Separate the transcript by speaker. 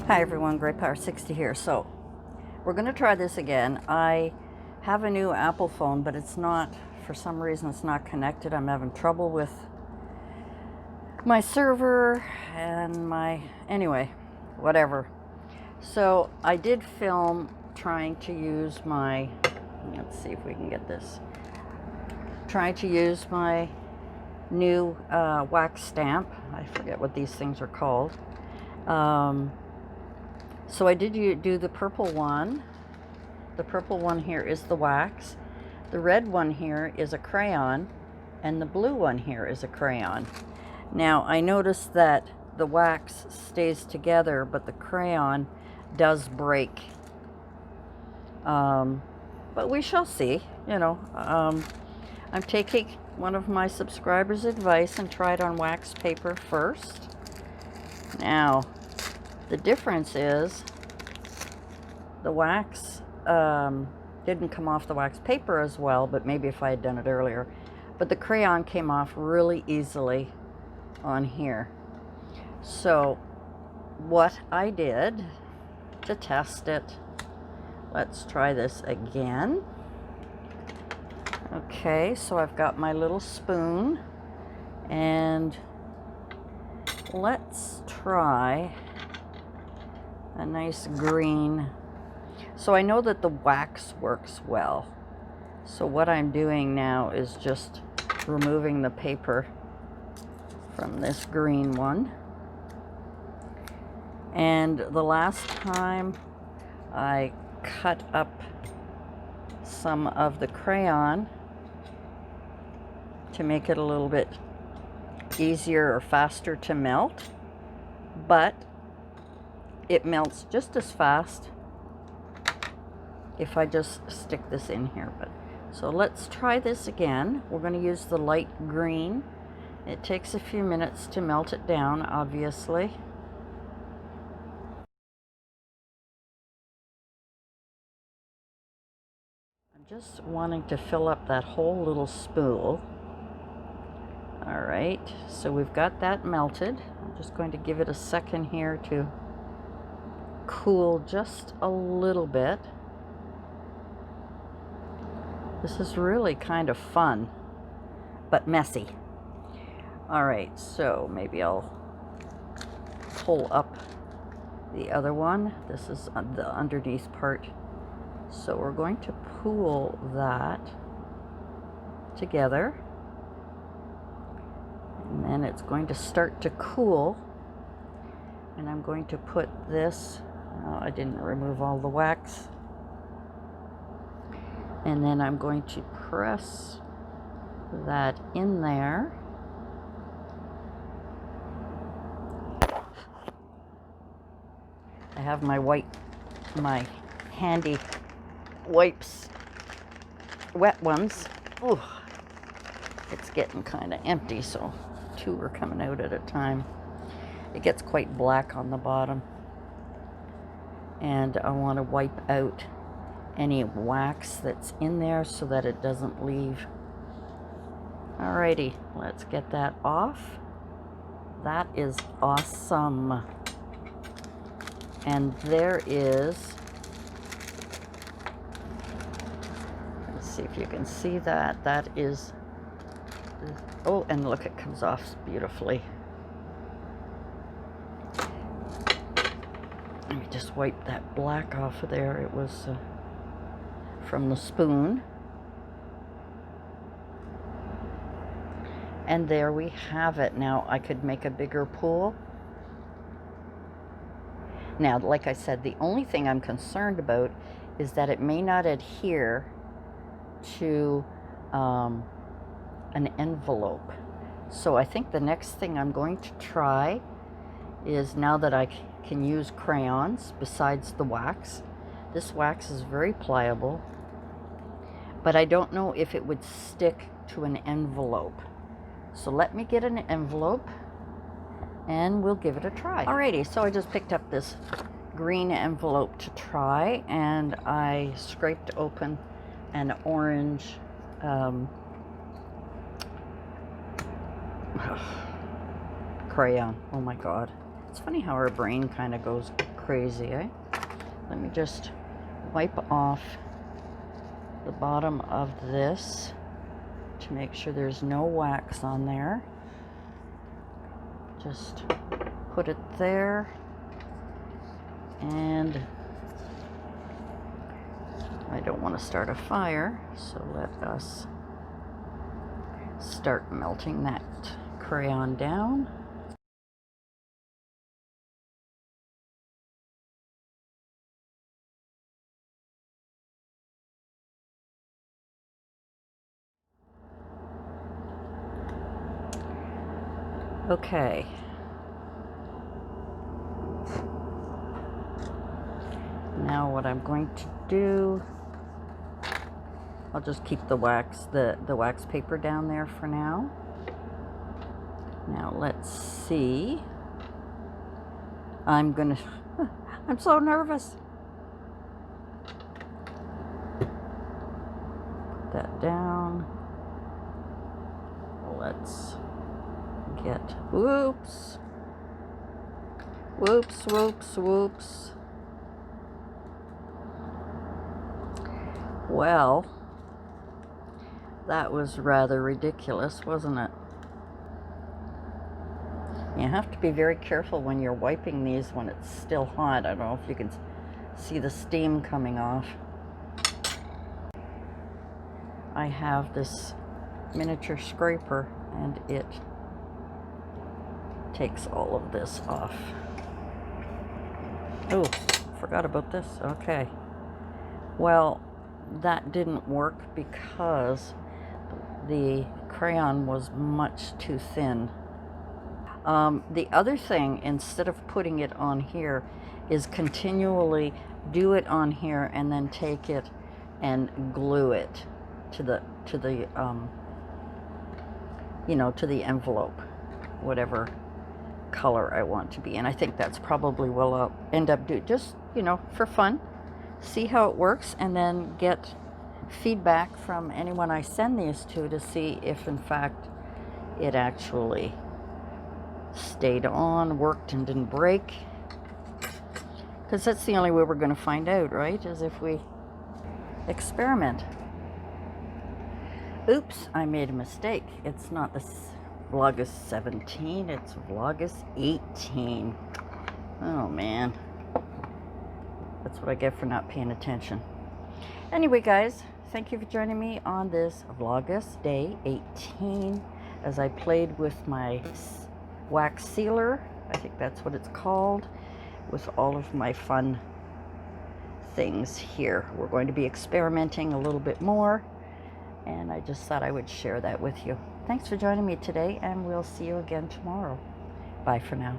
Speaker 1: Hi everyone, Great Power 60 here. So we're going to try this again. I have a new Apple phone, but it's not, for some reason it's not connected. I'm having trouble with my server and anyway, whatever. So I did film trying to use let's see if we can get this, trying to use my new wax stamp. I forget what these things are called. So I did do the purple one. The purple one here is the wax. The red one here is a crayon, and the blue one here is a crayon. Now I noticed that the wax stays together, but the crayon does break. But we shall see, I'm taking one of my subscribers' advice and try it on wax paper first. Now, the difference is the wax didn't come off the wax paper as well, but maybe if I had done it earlier. But the crayon came off really easily on here. So what I did to test it, let's try this again. Okay, so I've got my little spoon, and let's try a nice green. So I know that the wax works well. So what I'm doing now is just removing the paper from this green one. And the last time I cut up some of the crayon to make it a little bit easier or faster to melt, but it melts just as fast if I just stick this in here. So let's try this again. We're going to use the light green. It takes a few minutes to melt it down, obviously. I'm just wanting to fill up that whole little spool. All right, so we've got that melted. I'm just going to give it a second here to cool just a little bit. This is really kind of fun, but messy. All right, so maybe I'll pull up the other one. This is the underneath part. So we're going to pull that together. And then it's going to start to cool. And I'm going to put this, I didn't remove all the wax. And then I'm going to press that in there. I have my handy wipes, wet ones. Ooh, it's getting kind of empty, so two are coming out at a time. It gets quite black on the bottom, and I want to wipe out any wax that's in there so that it doesn't leave. Alrighty, let's get that off. That is awesome. And there is, let's see if you can see that. That is, oh, and look, it comes off beautifully. Let me just wipe that black off of there. It was from the spoon. And there we have it. Now I could make a bigger pool. Now, like I said, the only thing I'm concerned about is that it may not adhere to an envelope. So I think the next thing I'm going to try is, now that I can use crayons besides the wax, this wax is very pliable, but I don't know if it would stick to an envelope. So let me get an envelope and we'll give it a try. Alrighty, so I just picked up this green envelope to try, and I scraped open an orange crayon. Oh my god. It's funny how our brain kind of goes crazy, eh? Let me just wipe off the bottom of this to make sure there's no wax on there. Just put it there, and I don't want to start a fire, so let us start melting that crayon down. Okay. Now what I'm going to do, I'll just keep the wax paper down there for now. Now let's see. I'm so nervous. Put that down. Let's get, whoops. Whoops, whoops, whoops. Well, that was rather ridiculous, wasn't it? You have to be very careful when you're wiping these when it's still hot. I don't know if you can see the steam coming off. I have this miniature scraper and it takes all of this off. Oh, forgot about this. Okay. Well, that didn't work because the crayon was much too thin. The other thing, instead of putting it on here, is continually do it on here and then take it and glue it to the you know, to the envelope, whatever color I want to be. And I think that's probably what I'll end up doing, just, you know, for fun. See how it works, and then get feedback from anyone I send these to see if in fact it actually stayed on, worked, and didn't break. Because that's the only way we're going to find out, right? Is if we experiment. Oops, I made a mistake. It's not this Vlogust 17, it's Vlogust 18. Oh man. That's what I get for not paying attention. Anyway, guys, thank you for joining me on this Vlogust Day 18 as I played with my wax sealer. I think that's what it's called, with all of my fun things here. We're going to be experimenting a little bit more, and I just thought I would share that with you. Thanks for joining me today, and we'll see you again tomorrow. Bye for now.